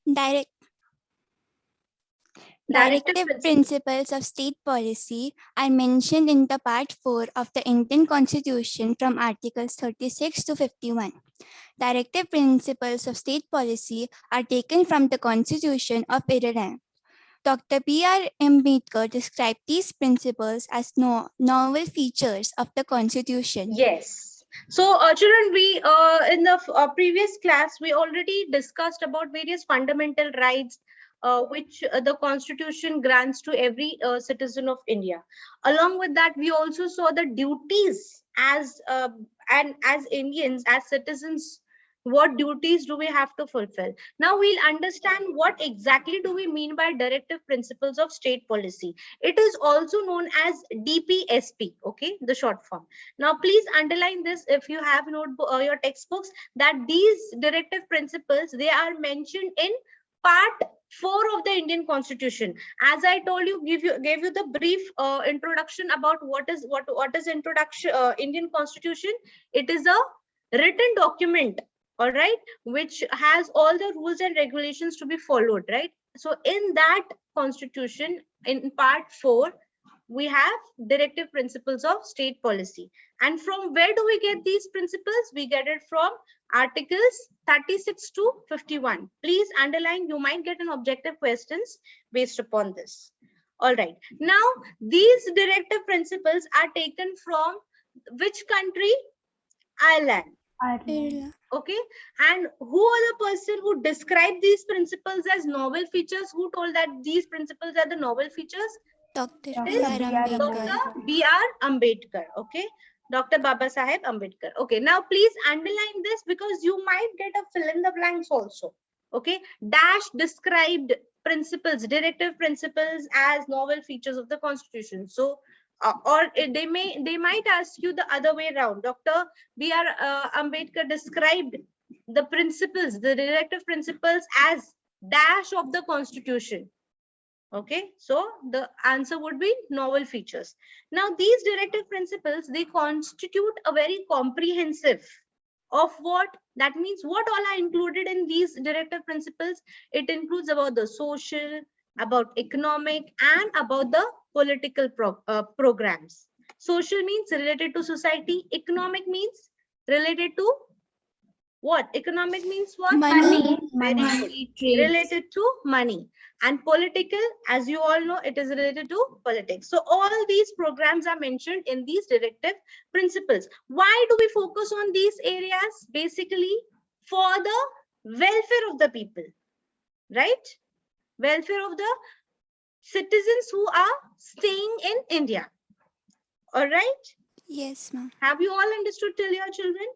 Direct Directive principles of state policy are mentioned in the Part 4 of the Indian Constitution from Articles 36 to 51. Directive principles of state policy are taken from the Constitution of Iran. Dr. B.R. Ambedkar described these principles as novel features of the Constitution. Yes. So, children, we in the previous class, we already discussed about various fundamental rights which the Constitution grants to every citizen of India. Along with that, we also saw the duties as and as Indians, as citizens, what duties do we have to fulfill. Now we'll understand what exactly do we mean by directive principles of state policy. It is also known as DPSP, okay, the short form. Now please underline this if you have notebook or your textbooks, that these directive principles, they are mentioned in part 4 of the Indian Constitution. As I told you, gave you the brief introduction about what is introduction Indian Constitution. It is a written document, all right, which has all the rules and regulations to be followed, right? So in that Constitution, in part 4, we have directive principles of state policy. And from where do we get these principles? We get it from Articles 36 to 51. Please underline, you might get an objective questions based upon this. All right, now these directive principles are taken from which country? Ireland. Okay, and who are the person who described these principles as novel features? Who told that these principles are the novel features? Dr. B.R. Ambedkar. Okay, Dr. Baba Saheb Ambedkar. Okay, now please underline this because you might get a fill in the blanks also. Okay, dash described principles, directive principles as novel features of the Constitution. So or they might ask you the other way around. Dr. B.R. Ambedkar described the principles, the directive principles as dash of the Constitution. Okay, so the answer would be novel features. Now these directive principles, they constitute a very comprehensive of what that means. What all are included in these directive principles? It includes about the social, about economic, and about the political programs. Social means related to society. Economic means related to what? Economic means what? Money. Very good. Related to money. And political, as you all know, it is related to politics. So all these programs are mentioned in these directive principles. Why do we focus on these areas? Basically for the welfare of the people, right? Welfare of the citizens who are staying in India. All right? Yes, ma'am. Have you all understood till your children?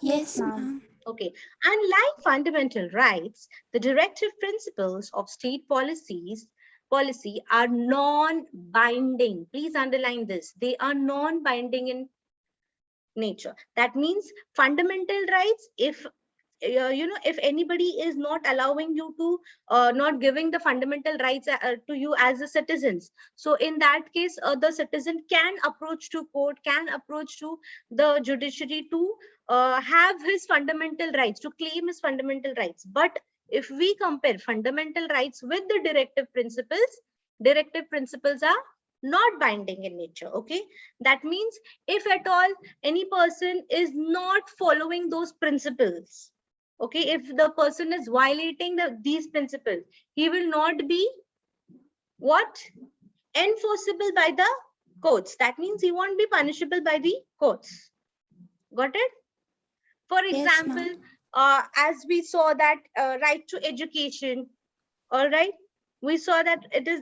Yes, ma'am. Okay, and like fundamental rights, the directive principles of state policy are non-binding. Please underline this. They are non-binding in nature. That means fundamental rights, if if anybody is not allowing you to not giving the fundamental rights to you as a citizens, so in that case the citizen can approach to court, can approach to the judiciary to have his fundamental rights, to claim his fundamental rights. But if we compare fundamental rights with the directive principles are not binding in nature. Okay, that means if at all any person is not following those principles, okay, if the person is violating these principles, he will not be what? Enforceable by the courts. That means he won't be punishable by the courts. Got it? For example, yes, as we saw that right to education, all right, we saw that it is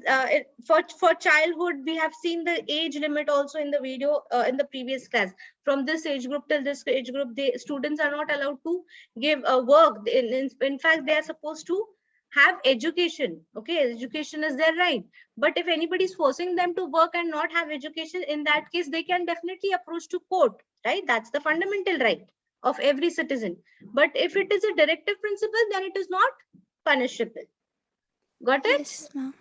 for childhood, we have seen the age limit also in the video in the previous class. From this age group till this age group, the students are not allowed to give work. In fact, they are supposed to have education. Okay, education is their right. But if anybody is forcing them to work and not have education, in that case they can definitely approach to court, right? That's the fundamental right of every citizen. But if it is a directive principle, then it is not punishable. Got it? Yes, ma'am.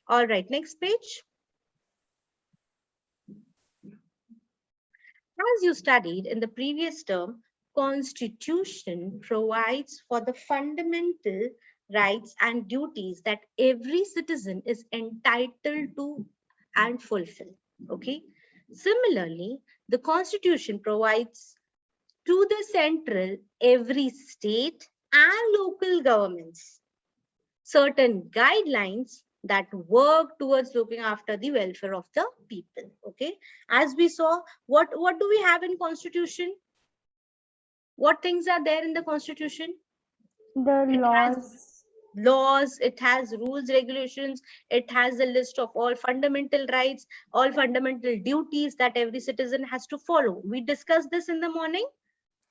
All right, next page. As you studied in the previous term, Constitution provides for the fundamental rights and duties that every citizen is entitled to and fulfill. Okay. Similarly, the Constitution provides to the central, every state and local governments certain guidelines that work towards looking after the welfare of the people. Okay. As we saw, what do we have in Constitution? What things are there in the Constitution? The It has laws. laws, it has rules, regulations, it has a list of all fundamental rights, all fundamental duties that every citizen has to follow. We discussed this in the morning,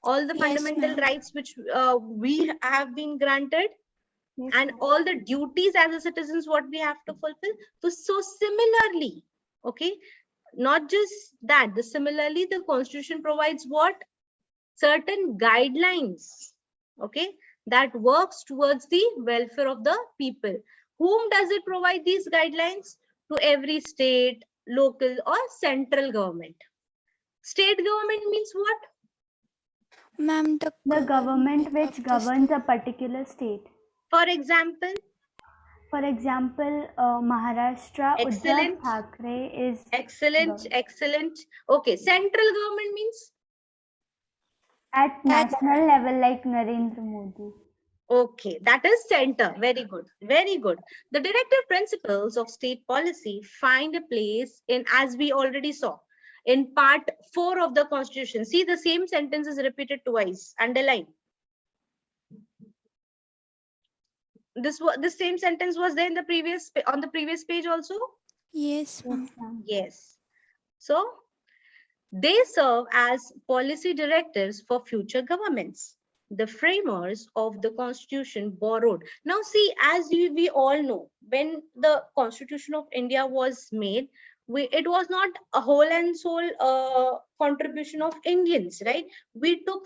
all the Yes, fundamental ma'am. rights which we have been granted, Yes, and ma'am. all the duties as a citizens what we have to fulfill. So similarly, okay, not just that, similarly the Constitution provides what? Certain guidelines, okay, that works towards the welfare of the people. Whom does it provide these guidelines? To every state, local or central government. State government means what? Ma'am, the The government government which of the governs a particular state. For example? For example, Maharashtra, Uddhav Excellent, Thackeray is excellent, governed. excellent. Okay, central government means? At at national level, like Narendra Modi. Okay, that is center. Very good. Very good. The directive principles of state policy find a place in, as we already saw, in part 4 of the Constitution. See, the same sentence is repeated twice. Underline. This same sentence was there in the previous on the previous page also. yes, Yes, ma'am. ma'am. Yes. So they serve as policy directives for future governments. The framers of the Constitution borrowed. Now, see, as we all know, when the Constitution of India was made, it was not a whole and sole contribution of Indians, right? We took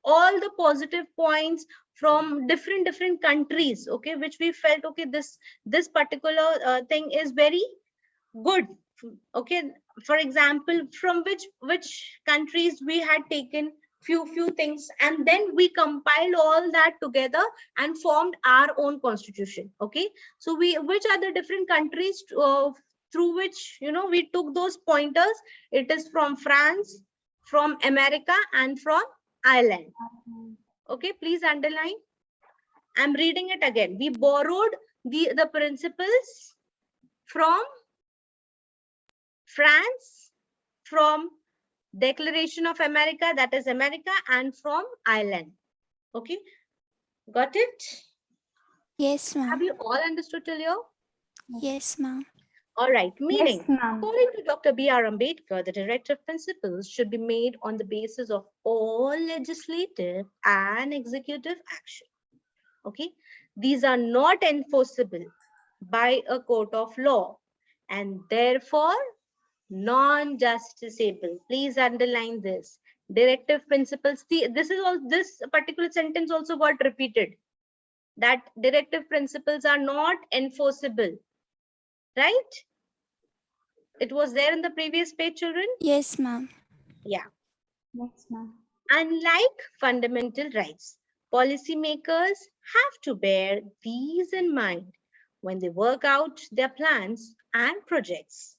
all the positive points from different countries, okay, which we felt, okay, this particular thing is very good. Okay, for example, from which countries we had taken few things, and then we compiled all that together and formed our own Constitution. Okay, so which are the different countries through which, you know, we took those pointers? It is from France, from America, and from Ireland. Okay, please underline. I'm reading it again. We borrowed the principles from France, from Declaration of America, that is America, and from Ireland. Okay, got it? Yes, Have ma'am. you all understood till here? Yes, ma'am. All right, Yes, meaning, ma'am. according to Dr. B.R. Ambedkar, the directive principles should be made on the basis of all legislative and executive action. Okay, these are not enforceable by a court of law and therefore non-justiciable. Please underline this. Directive principles. See, this particular sentence also got repeated. That directive principles are not enforceable. Right? It was there in the previous page, children. Yes, ma'am. Yeah. Yes, ma'am. Unlike fundamental rights, policymakers have to bear these in mind when they work out their plans and projects,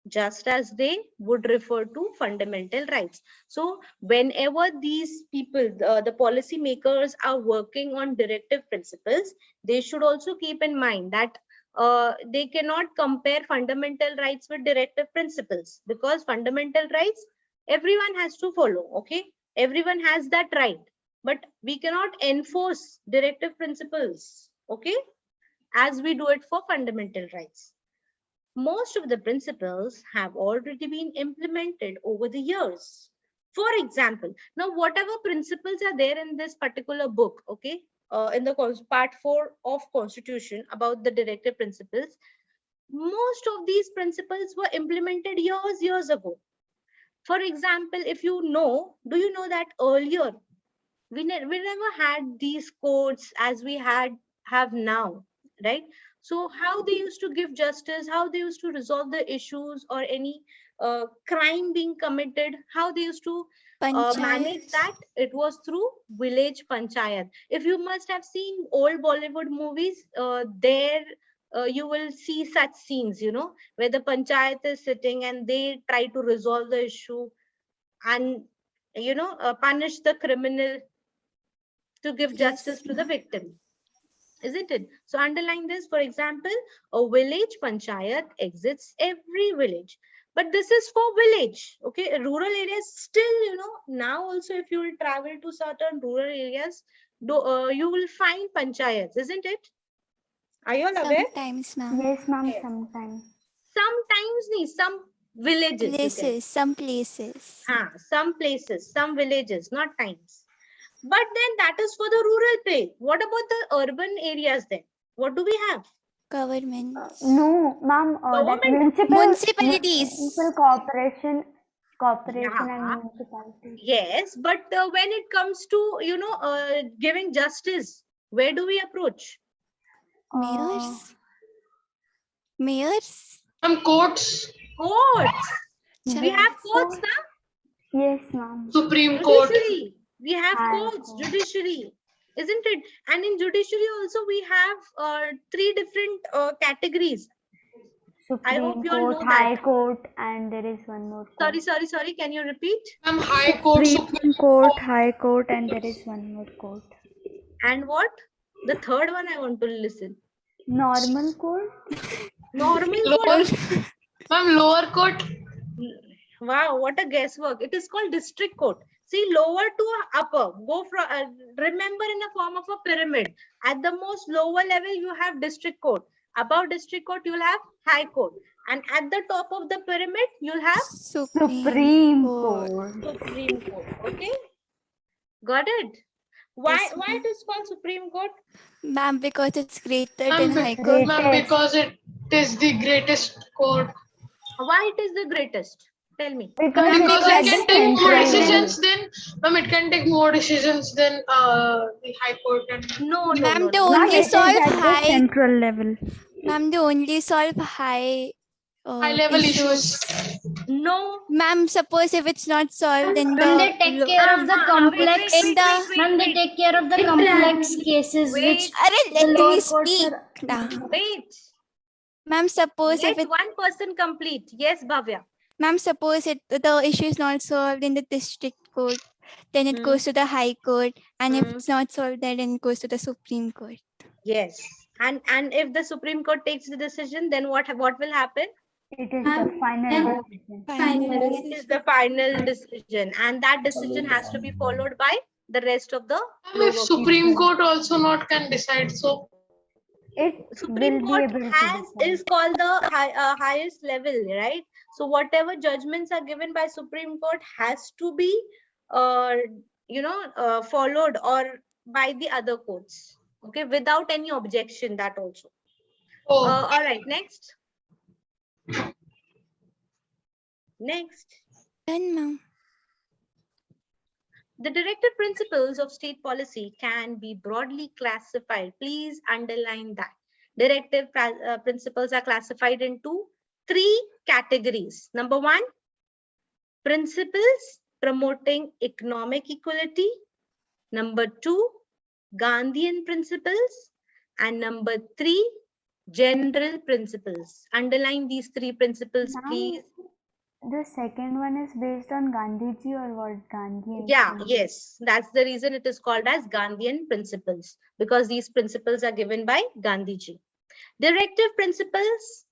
just as they would refer to fundamental rights. So whenever these people, the policymakers are working on directive principles, they should also keep in mind that they cannot compare fundamental rights with directive principles, because fundamental rights everyone has to follow. Okay, everyone has that right, but we cannot enforce directive principles, okay, as we do it for fundamental rights. Most of the principles have already been implemented over the years. For example, now whatever principles are there in this particular book, okay, in the part 4 of Constitution about the directive principles, most of these principles were implemented years ago. For example, if you know, do you know that earlier we never had these courts as we have now, right? So how they used to give justice, how they used to resolve the issues or any crime being committed, how they used to manage Panchayat. that? It was through village panchayat. If you must have seen old Bollywood movies, there you will see such scenes, you know, where the panchayat is sitting and they try to resolve the issue and, you know, punish the criminal to give justice Yes, to the ma'am. victim, isn't it? So underline this. For example, a village panchayat exists every village, but this is for village. Okay, rural areas still, you know, now also if you will travel to certain rural areas, you will find panchayats, isn't it? Are you all aware? Sometimes, ma'am. Yes, ma'am, Yes. sometimes. Sometimes, some villages you can. Some places. Some places, some villages, not times. But then that is for the rural place. What about the urban areas then? What do we have? Governments. No, ma'am, that Government. Municipalities. municipal corporation and Yeah. municipality. Yes, but when it comes to, you know, giving justice, where do we approach? Mayors. Mayors. Courts, Courts. We Yes, have courts now. yes, ma'am. Supreme Court. Judiciary. We have High courts, Court. judiciary, isn't it? And in judiciary also we have 3 different categories. I hope Supreme you all Court, know High that. Court, and there is one more court. Sorry. Can you repeat? High Court, Supreme Court, High Court, and there is one more court. And what? The third one I want to listen. Normal court? Normal Lower, court. lower court. Wow, what a guesswork. It is called district court. See, lower to upper. Go from, remember, in a form of a pyramid. At the most lower level, you have district court. Above district court, you'll have high court. And at the top of the pyramid, you'll have Supreme Court. Supreme Court. Okay? Got it? Why, Yes, why ma'am. it is called Supreme Court? Ma'am, because it's greater than High Court. Ma'am, because it is the greatest court. Why it is the greatest? Tell me. Because Ma'am, it's Because at it the can take more central decisions level. than, it can take more decisions than the High Court. And No. Ma'am, they Ma'am, only it is solve at the high. central level. Ma'am, they only solve high high level issues. No. Ma'am, suppose if it's not solved, then Ma'am, they take care of the complex. Ma'am, they take care of the complex cases which Wait. Let the me lower courts speak. are. Nah. Wait. Ma'am, suppose Let if it, one person complete. Yes, Bhavya. ma'am, suppose the issue is not solved in the district court, then it goes to the High Court, and if it's not solved there, then it goes to the Supreme Court. Yes. And if the Supreme Court takes the decision, then what will happen? It is the final decision. It is the final decision, and that decision has to be followed by the rest of the If Supreme Court also not can decide, so It Supreme will Court be able to decide. is called the highest level, right? So whatever judgments are given by Supreme Court has to be, followed or by the other courts. Okay, without any objection. That also. All right. Next. Done, ma'am. The directive principles of state policy can be broadly classified. Please underline that. Directive principles are classified into 3 categories. Number 1, principles promoting economic equality. Number 2, Gandhian principles. And number 3, general principles. Underline these 3 principles, please. The second one is based on Gandhiji or what? Gandhi? Yes. That's the reason it is called as Gandhian principles, because these principles are given by Gandhiji. Directive principles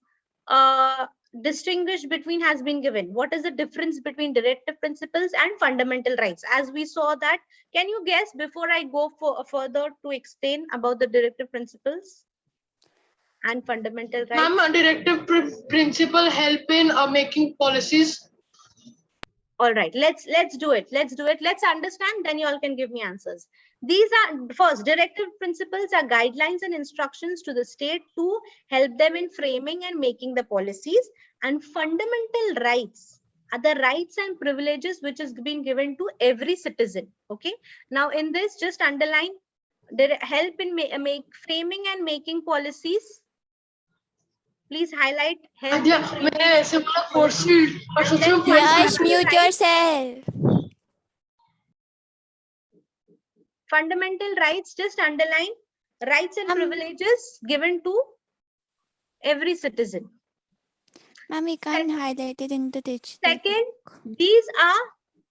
distinguished between has been given. What is the difference between directive principles and fundamental rights? As we saw that, can you guess before I go further to explain about the directive principles and fundamental rights? ma'am, directive principle help in making policies. All right, let's do it. Let's understand, then you all can give me answers. These are, first, directive principles are guidelines and instructions to the state to help them in framing and making the policies. And fundamental rights are the rights and privileges which is being given to every citizen. Okay, now in this, just underline help in framing and making policies. Please highlight health. आद्या मैंने ऐसे बोला force field और सोच रहा हूँ Yash, mute yourself. Fundamental rights, just underline rights and privileges given to every citizen. Ma'am, we can't highlight it in the digital. Second, these are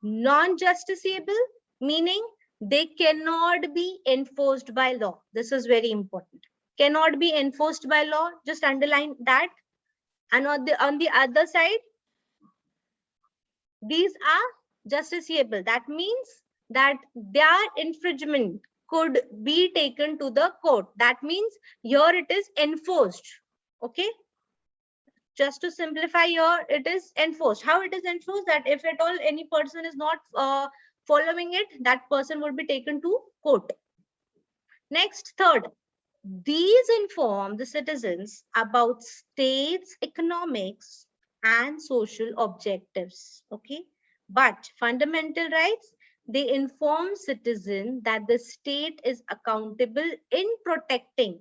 non-justiciable, meaning they cannot be enforced by law. This is very important. Cannot be enforced by law. Just underline that. And on the other side, these are justiciable. That means that their infringement could be taken to the court. That means here it is enforced. Okay. Just to simplify here, it is enforced. How it is enforced? That if at all any person is not following it, that person would be taken to court. Next, third, these inform the citizens about state's economics and social objectives. Okay, but fundamental rights, they inform citizen that the state is accountable in protecting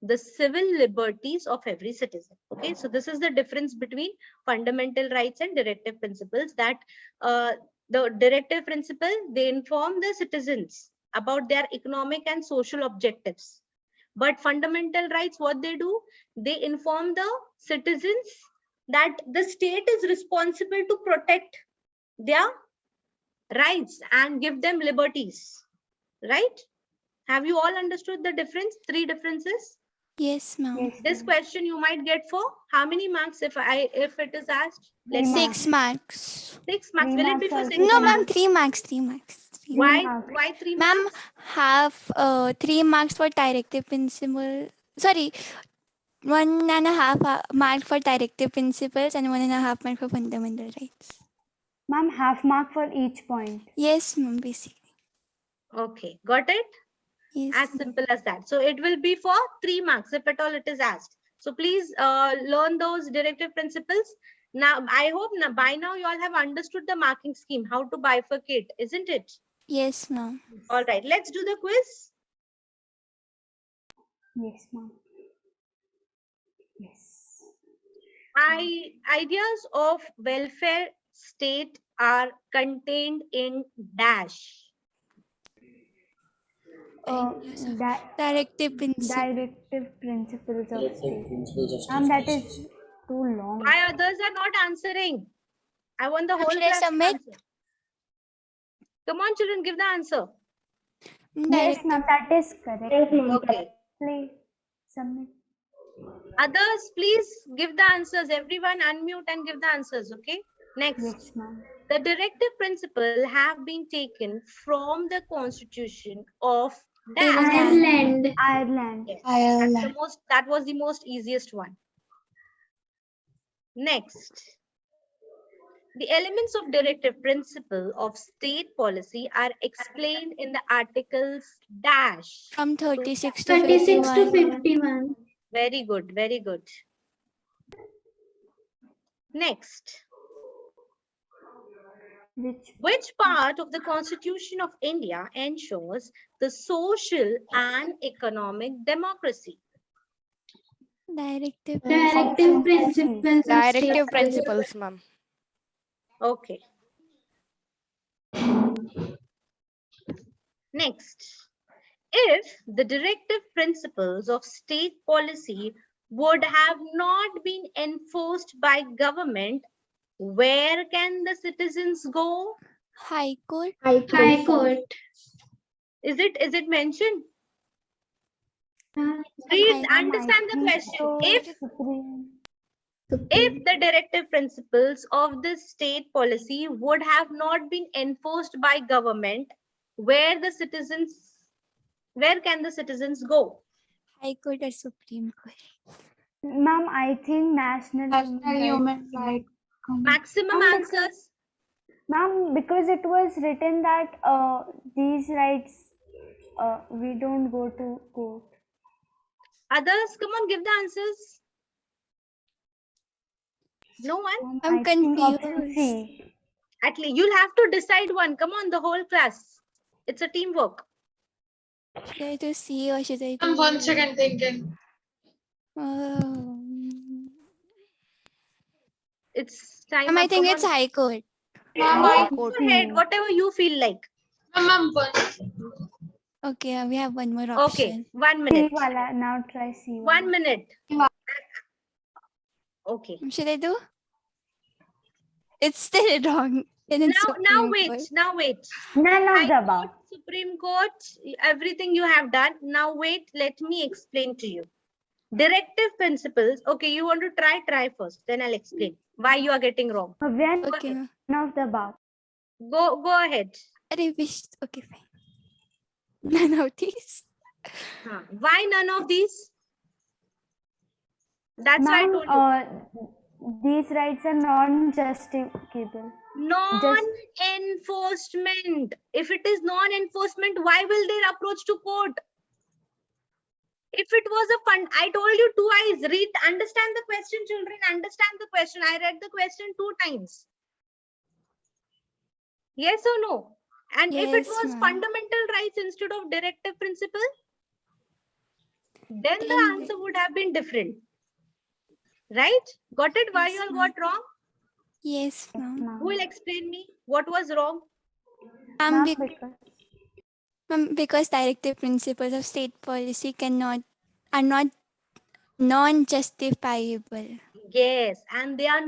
the civil liberties of every citizen. Okay, so this is the difference between fundamental rights and directive principles. That the directive principle, they inform the citizens about their economic and social objectives. But fundamental rights, what they do, they inform the citizens that the state is responsible to protect their rights and give them liberties. Right? Have you all understood the difference? Three differences. Yes, ma'am. Yes, This question you might get for how many marks if it is asked? Three Let's say 6 marks. 6 marks. Three Will it be marks for 6 No, marks? ma'am, 3 marks. 3 marks. Why? marks. Why 3 Ma'am, marks? have 3 marks for directive principle. Sorry, 1.5 mark for directive principles and 1.5 mark for fundamental rights. Ma'am, half mark for each point. Yes, ma'am, basically. Okay, got it? Yes. As simple as that. So it will be for 3 marks if at all it is asked. So please learn those directive principles. Now, I hope by now you all have understood the marking scheme, how to bifurcate, isn't it? Yes, ma'am. All right, let's do the quiz. Yes, ma'am. Yes. Ideas of welfare state are contained in dash. Directive principle. Directive principles of state. Ma'am, that is too long. Why others are not answering? I want the whole Should I class to submit? answer. Come on, children, give the answer. Yes, ma'am, that is correct. Okay. Please submit. Others, please give the answers. Everyone unmute and give the answers, okay? Next. Yes, ma'am. The directive principle have been taken from the constitution of Ireland. Ireland. Yes. Ireland. That was the most easiest one. Next. The elements of directive principle of state policy are explained in the articles dash. From 36 to 36 to 51. 51. Very good, very good. Next. Which part of the Constitution of India ensures the social and economic democracy? Directive Directive principles. Directive principles, ma'am. Okay. Next. If the directive principles of state policy would have not been enforced by government, where can the citizens go? High Court. High Court. Is it mentioned? Read, understand the question. If the directive principles of the state policy would have not been enforced by government, where can the citizens go? High Court or Supreme Court. Ma'am, I think National Human Rights. Maximum answers. Ma'am, because it was written that these rights, we don't go to court. Others, come on, give the answers. No one? I'm confused. At least you'll have to decide one. Come on, the whole class. It's a teamwork. Should I do C or should I do? I'm 1 second thinking. It's time. I up. think Come it's on. High Court. Ma'am, High Go Court. ahead, whatever you feel like. ma'am, Okay, we have one more Okay, option. 1 C minute. wala. Now try C. 1 minute. Okay. Should I do? It's still wrong. And it's Now Supreme wait. Court. Now wait. None of High the Court, above. Supreme Court, everything you have done. Now wait, let me explain to you. Directive principles. Okay, you want to try first. Then I'll explain why you are getting wrong. One Okay, ma'am. of the above. Go ahead. I wish. Okay, fine. None of these. Why none of these? That's why I Ma'am, told you. these rights are non-justificable. Non-enforcement. If it is non-enforcement, why will they approach to court? If it was a fund, I told you twice. Read, understand the question, children. Understand the question. I read the question 2 times. Yes or no? And if it Yes, was ma'am. fundamental rights instead of directive principle, then the Then- answer would have been different. Right? Got it? Why Yes, you all ma'am. got wrong? Yes, ma'am. Who will explain me what was wrong? Ma'am, Because directive principles of state policy are not non-justifiable. Yes, and they are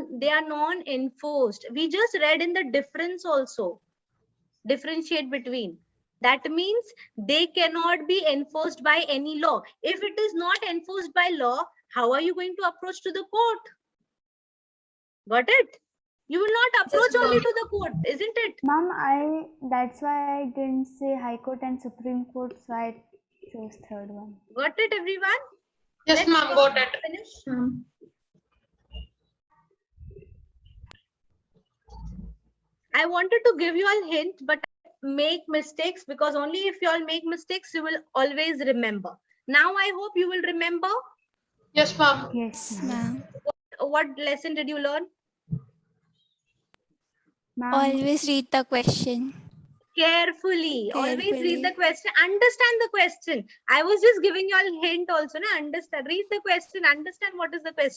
non-enforced. We just read in the difference also. Differentiate between. That means they cannot be enforced by any law. If it is not enforced by law, how are you going to approach to the court? Got it? You will not approach only to the court, isn't it? Ma'am, that's why I didn't say High Court and Supreme Court, so I chose third one. Got it, everyone? yes, ma'am, got it. Finish. I wanted to give you a hint, but make mistakes, because only if you all make mistakes, you will always remember. Now I hope you will remember. Yes, ma'am. Yes, Ma'am. What lesson did you learn? ma'am. Always read the question. Carefully. Always read Carefully. the question. Understand the question. I was just giving you all hint also. Na? Understand. Read the question. Understand what is the question.